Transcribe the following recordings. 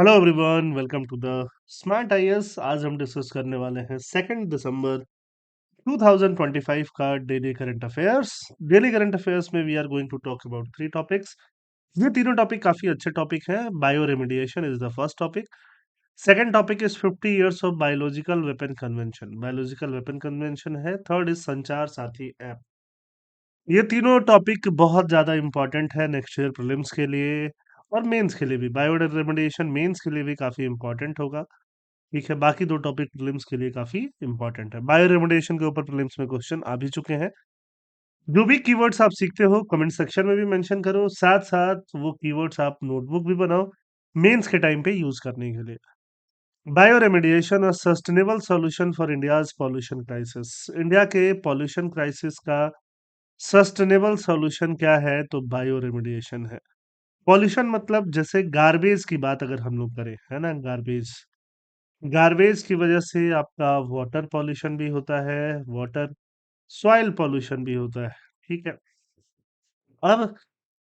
Hello everyone, welcome to the smart IAS. आज हम discuss करने वाले हैं 2 दिसंबर 2025 का daily current affairs. Daily current affairs में we are going to talk about three topics. ये तीनों टॉपिक काफी अच्छे टॉपिक हैं। Bioremediation is the first topic. Second topic is 50 years of biological weapon convention. Biological weapon convention है। Third is Sanchar Saathi app. ये तीनों topic बहुत ज़्यादा इम्पोर्टेंट है नेक्स्ट ईयर प्रीलिम्स के लिए और मेंस के लिए भी। बायो रेमेडिएशन मेंस के लिए भी काफ़ी इम्पोर्टेंट होगा। ठीक है, बाकी दो टॉपिक प्रीलिम्स के लिए काफ़ी इम्पोर्टेंट है। बायो रेमेडिएशन के ऊपर प्रीलिम्स में क्वेश्चन आ भी चुके हैं। जो भी कीवर्ड्स आप सीखते हो कमेंट सेक्शन में भी मेंशन करो, साथ साथ वो कीवर्ड्स आप नोटबुक भी बनाओ मेंस के टाइम पे यूज करने के लिए। बायो रेमेडिएशन और sustainable solution for India's pollution crisis. India के पॉल्यूशन क्राइसिस का सस्टेनेबल सॉल्यूशन क्या है? तो बायो रेमेडिएशन है। पॉल्यूशन मतलब जैसे गार्बेज की बात अगर हम लोग करें, है ना, गार्बेज गार्बेज की वजह से आपका वाटर पॉल्यूशन भी होता है, वाटर सॉइल पॉल्यूशन भी होता है। ठीक है। अब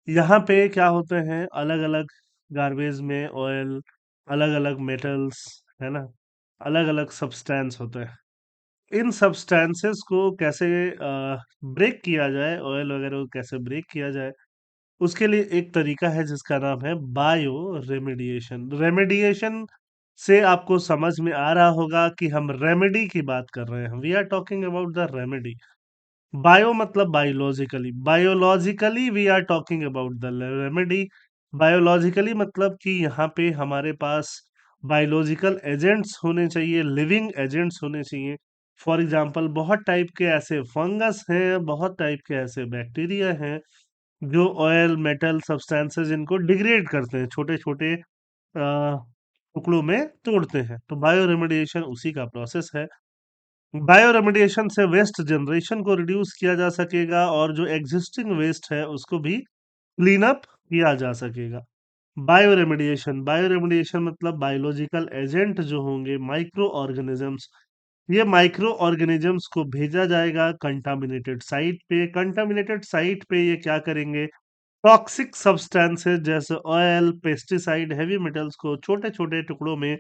यहाँ पे क्या होते हैं, अलग अलग गार्बेज में ऑयल, अलग अलग मेटल्स, है ना, अलग अलग सब्सटेंस होते हैं। इन सब्सटेंसेस को कैसे ब्रेक किया जाए, ऑयल वगैरह को कैसे ब्रेक किया जाए, उसके लिए एक तरीका है जिसका नाम है बायो रेमेडिएशन। रेमेडिएशन से आपको समझ में आ रहा होगा कि हम रेमेडी की बात कर रहे हैं। We are talking about the remedy. Bio मतलब biologically, biologically we are talking about the remedy. Biologically मतलब कि यहाँ पे हमारे पास बायोलॉजिकल एजेंट्स होने चाहिए, लिविंग एजेंट्स होने चाहिए। फॉर एग्जांपल बहुत टाइप के ऐसे फंगस हैं, बहुत टाइप के ऐसे बैक्टीरिया हैं जो ऑयल मेटल सब्सटेंसेस इनको डिग्रेड करते हैं, छोटे छोटे टुकड़ों में तोड़ते हैं। तो बायो रेमेडिएशन उसी का प्रोसेस है। बायो रेमेडिएशन से वेस्ट जनरेशन को रिड्यूस किया जा सकेगा और जो एग्जिस्टिंग वेस्ट है उसको भी क्लीन अप किया जा सकेगा। बायो रेमेडिएशन मतलब बायोलॉजिकल एजेंट जो होंगे, माइक्रो ऑर्गेनिजम्स, ये माइक्रो ऑर्गेनिजम्स को भेजा जाएगा कंटामिनेटेड साइट पे। कंटामिनेटेड साइट पे ये क्या करेंगे, टॉक्सिक सब्सटेंसेस जैसे ऑयल, पेस्टिसाइड, हेवी मेटल्स को छोटे छोटे टुकड़ों में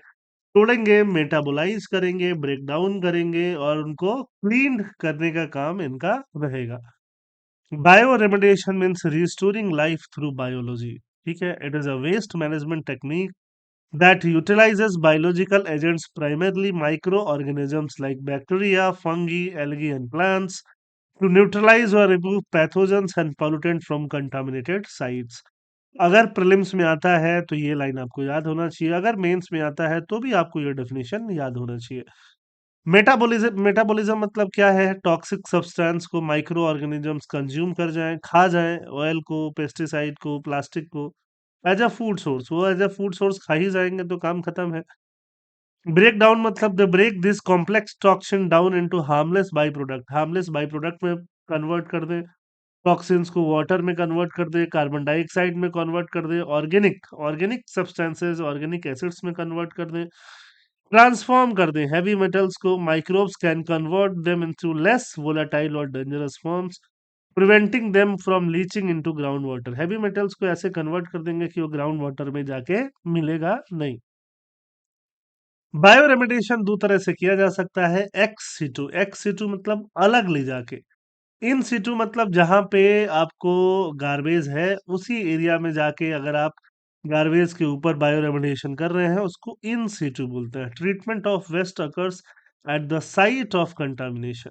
तोड़ेंगे, मेटाबोलाइज करेंगे, ब्रेक डाउन करेंगे और उनको क्लीन करने का काम इनका रहेगा। Bioremediation means restoring life through biology. ठीक है, it is a waste management technique that utilizes biological agents, primarily microorganisms like bacteria, fungi, algae, and plants, to neutralize or remove pathogens and pollutants from contaminated sites. अगर prelims में आता है तो ये line आपको याद होना चाहिए, अगर मेंस में आता है तो भी आपको ये डेफिनेशन याद होना चाहिए। मेटाबॉलिज्म, मेटाबॉलिज्म मतलब क्या है, टॉक्सिक सब्सटेंस को माइक्रो ऑर्गेनिजम्स कंज्यूम कर जाएं, खा जाएं, ऑयल को, पेस्टिसाइड को, प्लास्टिक को एज अ फूड सोर्स, वो एज अ फूड सोर्स खा ही जाएंगे तो काम खत्म है। ब्रेक डाउन मतलब the break this complex toxin down into harmless by product. Harmless by product में कन्वर्ट कर दे, टॉक्सिन्स को वाटर में कन्वर्ट कर दे, कार्बन डाइऑक्साइड में कन्वर्ट कर दे, organic organic substances, organic acids में कन्वर्ट कर दे, ट्रांसफॉर्म कर दें हैवी मेटल्स को। Microbes can convert them into less volatile और dangerous forms, preventing them from leaching into ground water. Heavy metals को ऐसे कन्वर्ट कर देंगे कि वो ग्राउंड वाटर में जाके मिलेगा नहीं। बायो रेमेडिएशन दो तरह से किया जा सकता है। एक्स सीटू, एक्स सीटू मतलब अलग ले जाके। इन सीटू मतलब जहां पे आपको गार्बेज है उसी एरिया में जाके अगर आप गार्बेज के ऊपर बायो रेमेडिएशन कर रहे हैं उसको इन सीटू बोलते हैं। Treatment of waste occurs at the site of contamination.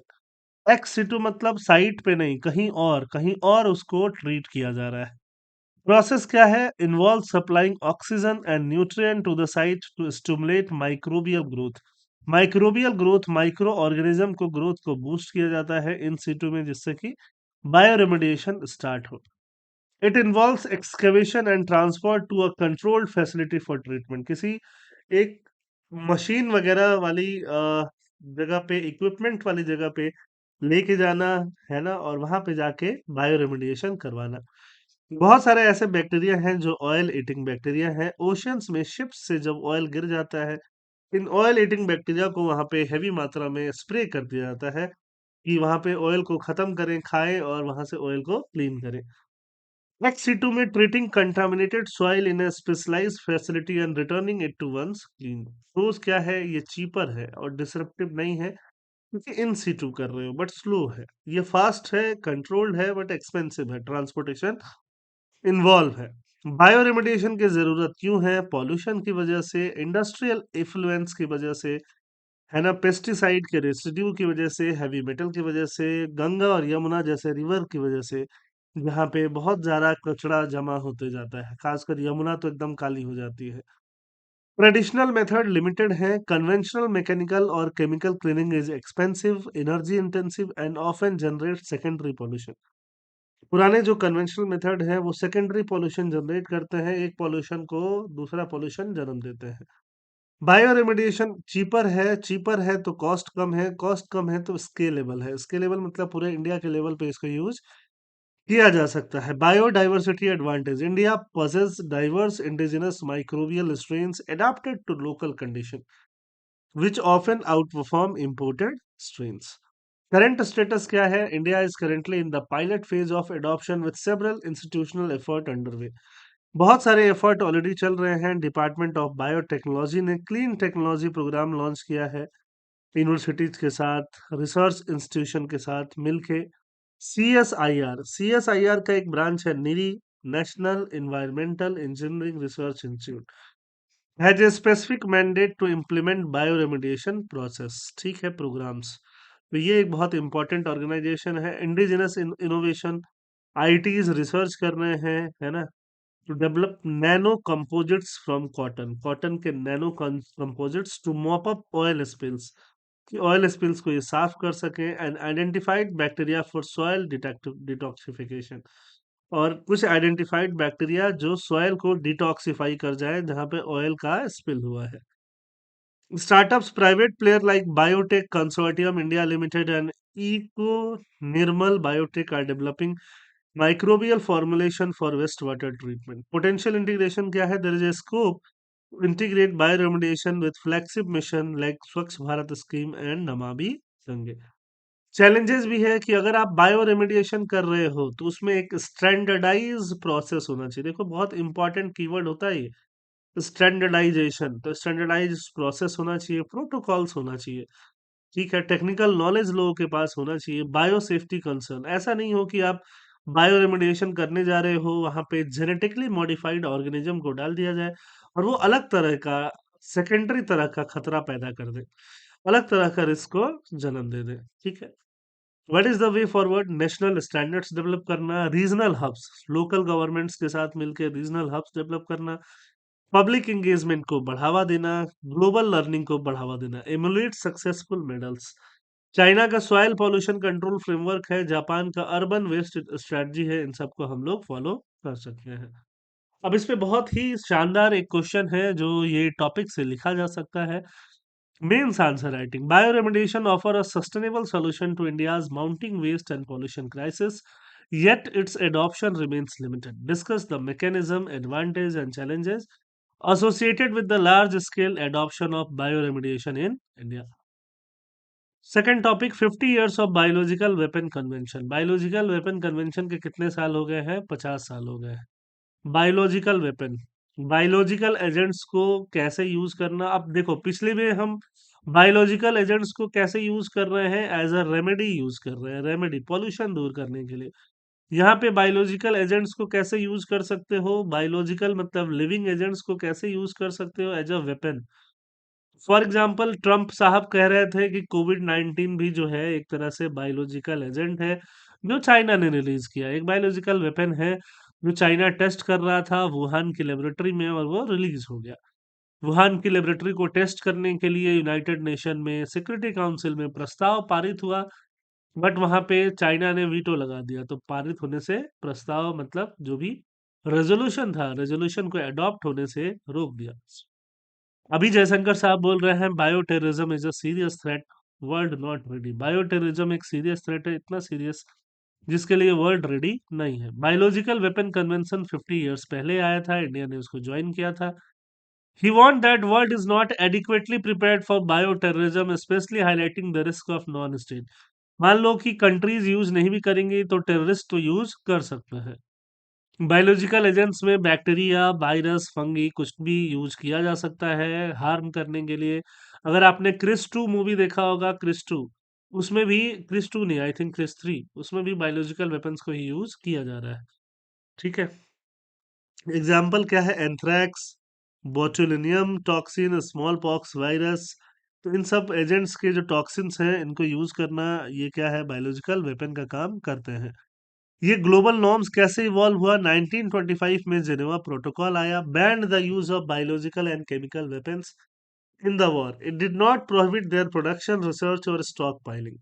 Ex situ मतलब साइट पे नहीं, कहीं और उसको ट्रीट किया जा रहा है। प्रोसेस क्या है, involve supplying oxygen and nutrient to the site to stimulate microbial growth. Microbial growth, microorganism को ग्रोथ को बूस्ट किया जाता है इन सीटू में जिससे कि बायो रेमेडिएशन स्टार्ट हो। It involves excavation and transport to a controlled facility for treatment. किसी एक मशीन वगैरह वाली जगह पे, इक्विपमेंट वाली जगह पे लेके जाना, है ना, और वहां पे जाके बायो रेमेडिएशन करवाना। बहुत सारे ऐसे बैक्टीरिया हैं जो ऑयल ईटिंग बैक्टीरिया हैं। ओशियंस में शिप्स से जब ऑयल गिर जाता है, इन ऑयल ईटिंग बैक्टीरिया को वहां पे हेवी मात्रा में स्प्रे कर दिया जाता है कि वहां पे ऑयल को खत्म करें, खाएं और वहां से ऑयल को क्लीन करें। XC2 में treating contaminated soil in a specialised facility and returning it to once clean. Pros क्या है, ये चीपर है और डिसरप्टिव नहीं है क्योंकि इन सीटू कर रहे हो, बट स्लो है। ये फास्ट है, कंट्रोल्ड है, बट एक्सपेंसिव है, ट्रांसपोर्टेशन इन्वॉल्व है। बायो रेमेडिएशन की जरूरत क्यों है? पॉल्यूशन की वजह से, इंडस्ट्रियल इफ्लुएंस की वजह से, है ना, पेस्टिसाइड के रेसिड्यू की वजह से, हैवी मेटल की वजह से, गंगा और यमुना जैसे रिवर की वजह से, जहाँ पे बहुत ज़्यादा कचरा जमा होते जाता है, खासकर यमुना तो एकदम काली हो जाती है। ट्रेडिशनल मेथड लिमिटेड है, कन्वेंशनल मैकेनिकल और chemical cleaning is expensive, energy intensive and often generate secondary pollution. पुराने जो कन्वेंशनल मेथड है वो सेकेंडरी पॉल्यूशन जनरेट करते हैं, एक पॉल्यूशन को दूसरा पॉल्यूशन जन्म देते हैं। बायो रेमेडिएशन चीपर है तो कॉस्ट कम है, कॉस्ट कम है तो स्केलेबल है। स्केलेबल मतलब पूरे इंडिया के लेवल पे इसको यूज किया जा सकता है। Biodiversity advantage, India possess diverse indigenous microbial strains adapted to local condition which often outperform imported strains. Current status क्या है? India is currently in the pilot phase of adoption with several institutional effort underway. बहुत सारे effort already चल रहे हैं। Department of biotechnology ने clean technology programme launch किया है यूनिवर्सिटीज के साथ, रिसर्च इंस्टीट्यूशन के साथ मिलके। सी एस आई आर का एक ब्रांच है NEERI, National Environmental Engineering Research Institute, has a specific mandate to implement bioremediation process. ठीक है, प्रोग्राम्स। तो ये एक बहुत इंपॉर्टेंट ऑर्गेनाइजेशन है। इंडिजिनस इनोवेशन, आईटीज रिसर्च कर रहे हैं, है ना, to develop nano composites from cotton के nano composites to mop up oil spills, कि ऑयल स्पिल्स को ये साफ कर सके, and identified bacteria for soil detoxification, और कुछ आइडेंटिफाइड बैक्टीरिया जो सॉयल को डिटॉक्सिफाई कर जाए जहां पे ऑयल का स्पिल हुआ है। Startups, private player like Biotech Consortium India Limited and Eco Nirmal Biotech are developing microbial formulation for wastewater treatment. Potential integration क्या है? There is a scope to integrate bioremediation with flagship mission like Swachh Bharat scheme and Namami Gange. Challenges भी है कि अगर आप bio remediation कर रहे हो तो उसमें एक स्टैंडर्डाइज प्रोसेस होना चाहिए। देखो, बहुत इंपॉर्टेंट कीवर्ड होता है ये, स्टैंडर्डाइजेशन। तो स्टैंडर्डाइज प्रोसेस होना चाहिए, प्रोटोकॉल्स होना चाहिए, ठीक है, टेक्निकल नॉलेज लोगों के पास होना चाहिए, बायो सेफ्टी कंसर्न। ऐसा नहीं हो कि आप बायो रेमेडिएशन करने जा रहे हो, वहां पे जेनेटिकली मॉडिफाइड ऑर्गेनिज्म को डाल दिया जाए और वो अलग तरह का सेकेंडरी तरह का खतरा पैदा कर दे, अलग तरह का रिस्क को जन्म दे दे। ठीक है, what is the way forward? National standards develop करना, रीजनल हब्स, लोकल गवर्नमेंट्स के साथ मिलकर रीजनल हब्स डेवलप करना, पब्लिक एंगेजमेंट को बढ़ावा देना, ग्लोबल लर्निंग को बढ़ावा देना, एमुलेट सक्सेसफुल मेडल्स। चाइना का सॉइल पॉल्यूशन कंट्रोल फ्रेमवर्क है, जापान का अर्बन वेस्ट स्ट्रेटजी है, इन सबको हम लोग फॉलो कर सकते हैं। अब इस पे बहुत ही शानदार एक क्वेश्चन है जो ये टॉपिक से लिखा जा सकता है। Mains answer writing, bioremediation offer a sustainable solution to India's mounting waste and pollution crisis, yet its adoption remains limited. Discuss the mechanism, advantage and challenges associated with the large scale adoption of bioremediation in India. Second topic, 50 years of biological weapon convention. Biological weapon convention के कितने साल हो गए हैं? 50 साल हो गए हैं। बायोलॉजिकल वेपन, बायोलॉजिकल एजेंट्स को कैसे यूज करना। अब देखो, पिछले में हम बायोलॉजिकल एजेंट्स को कैसे यूज कर रहे हैं? एज अ रेमेडी यूज कर रहे हैं, रेमेडी पॉल्यूशन दूर करने के लिए। यहाँ पे बायोलॉजिकल एजेंट्स को कैसे यूज कर सकते हो? बायोलॉजिकल मतलब लिविंग एजेंट्स को कैसे यूज कर सकते हो as a weapon? For example, Trump साहब कह रहे थे कि कोविड 19 भी जो है एक तरह से बायोलॉजिकल एजेंट है जो चाइना ने रिलीज किया, एक बायोलॉजिकल वेपन है जो चाइना टेस्ट कर रहा था वुहान की लेबोरेटरी में, और वो रिलीज हो गया। वुहान की लेबोरेटरी को टेस्ट करने के लिए यूनाइटेड नेशन में सिक्योरिटी काउंसिल में प्रस्ताव पारित हुआ, बट वहां पे चाइना ने वीटो लगा दिया। तो पारित होने से, प्रस्ताव मतलब जो भी रेजोल्यूशन था, रेजोल्यूशन को अडॉप्ट होने से रोक दिया। अभी जयशंकर साहब बोल रहे हैं bio terrorism is a serious threat, world not ready. Bio terrorism एक सीरियस थ्रेट है, इतना सीरियस जिसके लिए वर्ल्ड रेडी नहीं है। बायोलॉजिकल वेपन कन्वेंशन 50 ईयर्स पहले आया था, इंडिया ने उसको ज्वाइन किया था। He want that world is not adequately prepared for bio terrorism, specially highlighting the risk of non state. मान लो कि कंट्रीज यूज नहीं भी करेंगी तो टेररिस्ट तो यूज कर सकते हैं। बायोलॉजिकल एजेंट्स में बैक्टीरिया, वायरस, फंगी कुछ भी यूज किया जा सकता है हार्म करने के लिए। अगर आपने क्रिस 2 मूवी देखा होगा, क्रिस 2, उसमें भी, क्रिस 2 नहीं, आई थिंक क्रिस 3, उसमें भी बायोलॉजिकल वेपन्स को ही यूज किया जा रहा है। ठीक है। एग्जाम्पल क्या है? Anthrax, botulinum toxin, smallpox virus. तो इन सब एजेंट्स के जो टॉक्सिन्स हैं इनको यूज करना, ये क्या है? बायोलॉजिकल वेपन का काम करते हैं। ये ग्लोबल नॉर्म्स कैसे इवॉल्व हुआ? 1925 में जेनेवा प्रोटोकॉल आया, band the use of biological and chemical weapons in the war. It did not prohibit their production, research और स्टॉक पाइलिंग।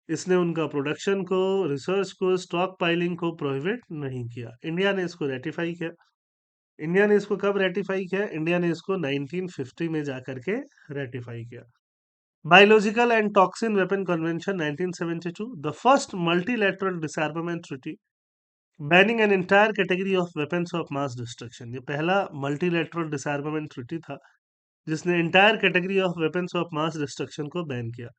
इसने उनका प्रोडक्शन को, रिसर्च को, स्टॉक पाइलिंग को प्रोहिबिट नहीं किया। इंडिया ने इसको रेटिफाई किया। इंडिया ने इसको कब रेटिफाई किया? इंडिया ने इसको 1950 में जाकर के रेटिफाई किया। Biological and toxin weapon convention 1972, the first multilateral डिसआर्मामेंट treaty banning an entire category of weapons of mass destruction. ये पहला मल्टीलैटरल डिसआर्मामेंट ट्रीटी था जिसने entire category of weapons of mass destruction को बैन किया।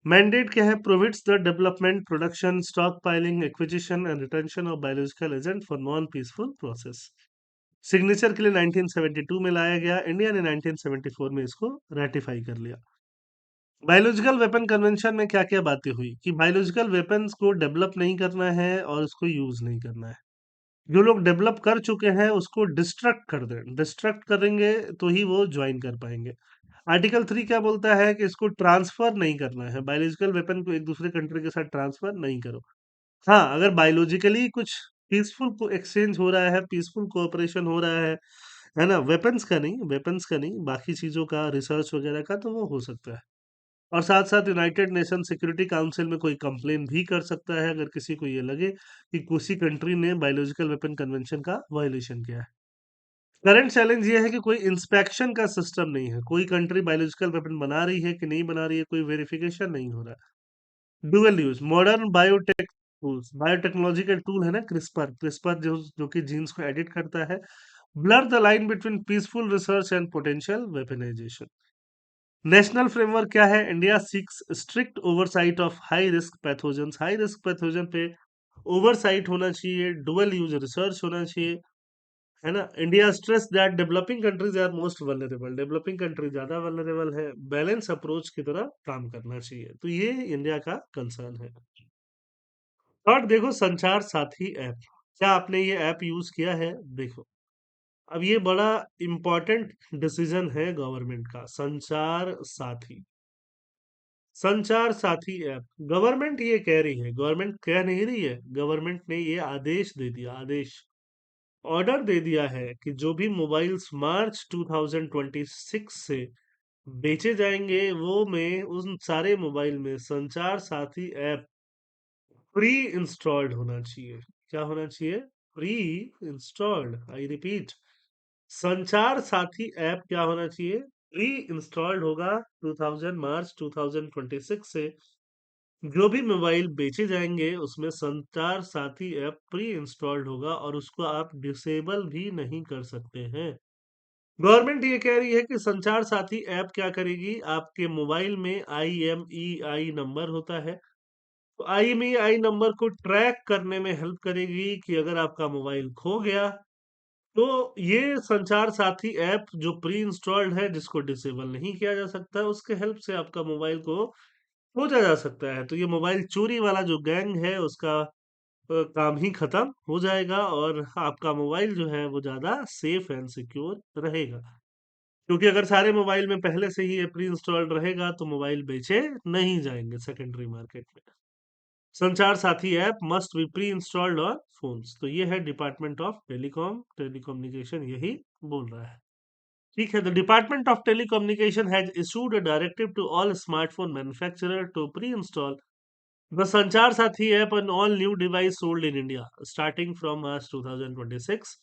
मैंडेट क्या है? Prohibits the development, production, stock piling, acquisition and retention of biological agent for non peaceful process. Signature के लिए 1972 में लाया गया। इंडिया ने 1974 में इसको रेटिफाई कर लिया। बायोलॉजिकल वेपन कन्वेंशन में क्या क्या बातें हुई कि बायोलॉजिकल वेपन्स को डेवलप नहीं करना है और उसको यूज नहीं करना है। जो लोग डेवलप कर चुके हैं उसको डिस्ट्रक्ट कर दें, डिस्ट्रक्ट करेंगे तो ही वो ज्वाइन कर पाएंगे। आर्टिकल 3 क्या बोलता है कि इसको ट्रांसफर नहीं करना है, बायोलॉजिकल वेपन को एक दूसरे कंट्री के साथ ट्रांसफर नहीं करो। हाँ, अगर बायोलॉजिकली कुछ पीसफुल को एक्सचेंज हो रहा है, पीसफुल कोऑपरेशन हो रहा है ना? वेपन्स का नहीं, वेपन्स का नहीं, बाकी चीज़ों का, रिसर्च वगैरह का, तो वो हो सकता है। और साथ-साथ यूनाइटेड नेशन सिक्योरिटी काउंसिल में कोई कंप्लेन भी कर सकता है अगर किसी को ये लगे कि किसी कंट्री ने बायोलॉजिकल वेपन कन्वेंशन का वायलेशन किया है। करंट चैलेंज ये है कि कोई इंस्पेक्शन का सिस्टम नहीं है। कोई कंट्री बायोलॉजिकल वेपन बना रही है कि नहीं बना रही है, कोई वेरिफिकेशन नहीं हो रहा है। Dual use modern biotech tools, biotechnology के टूल है ना, क्रिस्पर, क्रिस्पर जो कि जीन्स को एडिट करता है। Blur the line between peaceful research and potential weaponisation. National framework क्या है? India seeks strict oversight of high risk pathogen. High risk pathogen पे ओवरसाइट होना चाहिए, डुअल यूज रिसर्च होना चाहिए, है ना? India stress that developing countries are most vulnerable, developing country ज्यादा वल्नरेबल है, बैलेंस अप्रोच की तरह काम करना चाहिए। तो ये इंडिया का कंसर्न है। और देखो, संचार साथी ऐप, क्या आपने ये ऐप यूज किया है? देखो, अब ये बड़ा इंपॉर्टेंट डिसीजन है गवर्नमेंट का, संचार साथी। संचार साथी ऐप, गवर्नमेंट ये कह रही है, गवर्नमेंट कह नहीं रही है, गवर्नमेंट ने ये आदेश दे दिया, आदेश, ऑर्डर दे दिया है कि जो भी मोबाइल्स मार्च 2026 से बेचे जाएंगे वो में उन सारे मोबाइल में संचार साथी ऐप प्री इंस्टॉल्ड होना चाहिए। क्या होना चाहिए? प्री इंस्टॉल्ड, आई रिपीट, संचार साथी ऐप क्या होना चाहिए? प्री इंस्टॉल्ड होगा। 2000 मार्च 2026 से जो भी मोबाइल बेचे जाएंगे उसमें संचार साथी ऐप प्री इंस्टॉल्ड होगा और उसको आप डिसेबल भी नहीं कर सकते हैं। गवर्नमेंट ये कह रही है कि संचार साथी ऐप क्या करेगी, आपके मोबाइल में IMEI नंबर होता है, तो IMEI नंबर को ट्रैक करने में हेल्प करेगी कि अगर आपका मोबाइल खो गया तो ये संचार साथी ऐप जो प्री इंस्टॉल्ड है, जिसको डिसेबल नहीं किया जा सकता, उसके हेल्प से आपका मोबाइल को खोजा जा सकता है। तो ये मोबाइल चोरी वाला जो गैंग है उसका काम ही खत्म हो जाएगा और आपका मोबाइल जो है वो ज़्यादा सेफ एंड सिक्योर रहेगा। क्योंकि अगर सारे मोबाइल में पहले से ही ये प्री इंस्टॉल्ड रहेगा तो मोबाइल बेचे नहीं जाएंगे सेकेंडरी मार्केट में। संचार Saathi app must be pre installed on phones. तो ये है डिपार्टमेंट ऑफ टेलीकॉम्युनिकेशन यही बोल रहा है। ठीक है, the department of telecommunication has issued a directive to all smartphone manufacturer to pre install the Sanchar Sathi app on all new device sold in India starting from March 2026.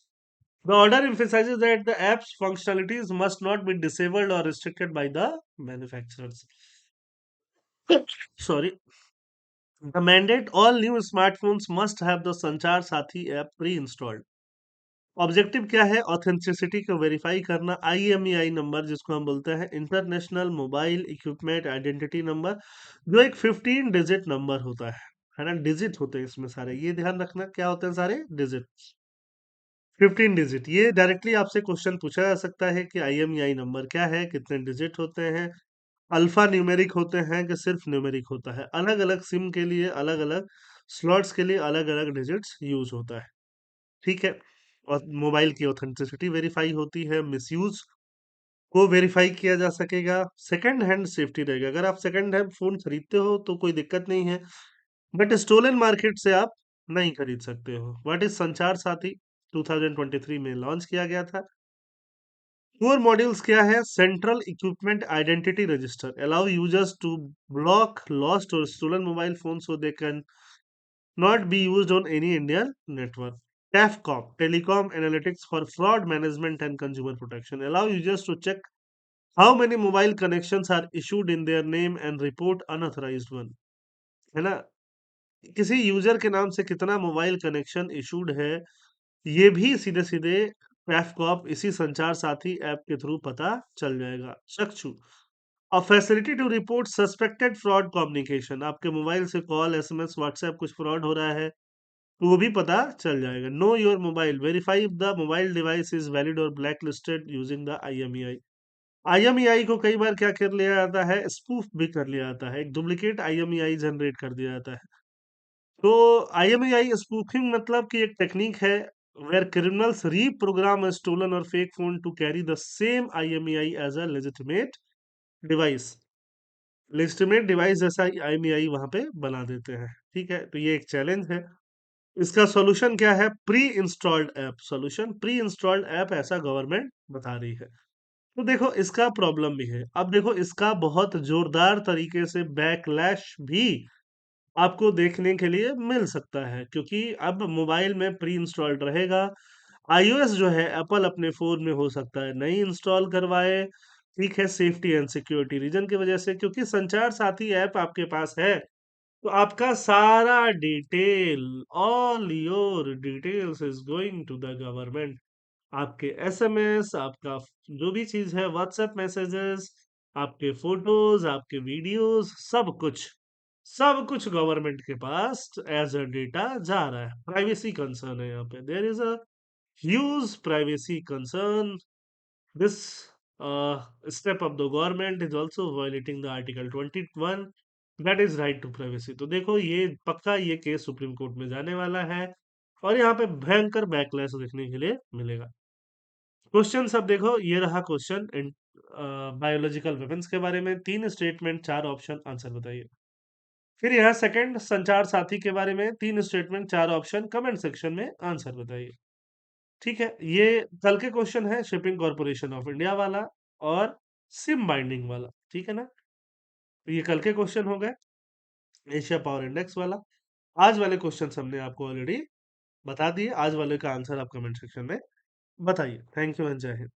The order emphasizes that the app's functionalities must not be disabled or restricted by the manufacturers. Sorry. The mandate all new smartphones must have the Sanchar Sathi app pre-installed. Objective क्या है? Authenticity को verify करना, IMEI number जिसको हम बोलते हैं, international mobile equipment identity number, जो एक 15 डिजिट नंबर होता है ना? डिजिट होते हैं इसमें सारे, ये ध्यान रखना क्या होते हैं? सारे डिजिट। 15 डिजिट, ये डायरेक्टली आपसे क्वेश्चन पूछा जा सकता है कि आईएमईआई नंबर क्या है, कितने डिजिट होते हैं, अल्फा न्यूमेरिक होते हैं कि सिर्फ न्यूमेरिक होता है। अलग अलग सिम के लिए अलग अलग स्लॉट्स के लिए अलग अलग डिजिट्स यूज होता है। ठीक है। और मोबाइल की ऑथेंटिसिटी वेरीफाई होती है, मिसयूज को वेरीफाई किया जा सकेगा, सेकंड हैंड सेफ्टी रहेगा। अगर आप सेकंड हैंड फोन खरीदते हो तो कोई दिक्कत नहीं है, बट स्टोलन मार्केट से आप नहीं खरीद सकते हो। व्हाट इज संचार साथी 2023 में लॉन्च किया गया था। कोर मॉड्यूल्स क्या है? Central equipment identity register allow users to block lost और stolen mobile phone so they can not be used on any Indian network. TAFCOM, Telecom Analytics for Fraud Management and Consumer Protection, allow users to check how many mobile connections are issued in their name and report unauthorized one। है ना? किसी user के नाम से कितना mobile connection issued है, ये भी सीधे सीधे पैफकॉप इसी संचार साथी ऐप के थ्रू पता चल जाएगा। Chakshu, a facility to report suspected fraud communication, आपके मोबाइल से कॉल, एसएमएस, व्हाट्सएप कुछ फ्रॉड हो रहा है तो वो भी पता चल जाएगा। Know your mobile, verify if the mobile device is valid और black listed using the IMEI. IMEI को कई बार क्या कर लिया जाता है, स्पूफ भी कर लिया जाता है, एक डुप्लीकेट आईएमईआई जनरेट कर दिया जाता है। तो आईएमईआई स्पूफिंग मतलब कि एक टेक्निक है where criminals reprogram a stolen or fake phone to carry the same IMEI as a device legitimate device जैसा आईएमईआई वहां पे बना देते हैं। ठीक है, तो ये एक चैलेंज है। इसका सॉल्यूशन क्या है? Pre installed app solution, pre installed app ऐसा गवर्नमेंट बता रही है। तो देखो इसका प्रॉब्लम भी है। अब देखो इसका बहुत जोरदार तरीके से बैकलैश भी आपको देखने के लिए मिल सकता है, क्योंकि अब मोबाइल में प्री इंस्टॉल्ड रहेगा। आईओएस जो है एप्पल अपने फोन में हो सकता है नहीं इंस्टॉल करवाए। ठीक है, सेफ्टी एंड सिक्योरिटी रीजन की वजह से, क्योंकि संचार साथी ऐप आपके पास है तो आपका सारा detail, all your details is going to the government. आपके एसएमएस, आपका जो भी चीज है, व्हाट्सएप मैसेजेस, आपके फोटोज, आपके वीडियोस, सब कुछ गवर्नमेंट के पास एज अ डेटा जा रहा है। प्राइवेसी कंसर्न है यहाँ पे, there is a huge privacy concern. This step of the government is also violating the article 21, that is right to privacy। तो देखो ये पक्का ये केस सुप्रीम कोर्ट में जाने वाला है और यहाँ पे भयंकर बैकलैश देखने के लिए मिलेगा। क्वेश्चन सब देखो, ये रहा क्वेश्चन बायोलॉजिकल वेपन्स के बारे में, 3 स्टेटमेंट 4 ऑप्शन, आंसर बताइए। फिर यहाँ सेकंड संचार साथी के बारे में, 3 स्टेटमेंट 4 ऑप्शन, कमेंट सेक्शन में आंसर बताइए। ठीक है, ये कल के क्वेश्चन है शिपिंग कॉर्पोरेशन ऑफ इंडिया वाला और सिम बाइंडिंग वाला। ठीक है ना? तो ये कल के क्वेश्चन हो गए, एशिया पावर इंडेक्स वाला। आज वाले क्वेश्चन हमने आपको ऑलरेडी बता दिए, आज वाले का आंसर आप कमेंट सेक्शन में बताइए। थैंक यू एंड जय हिंद।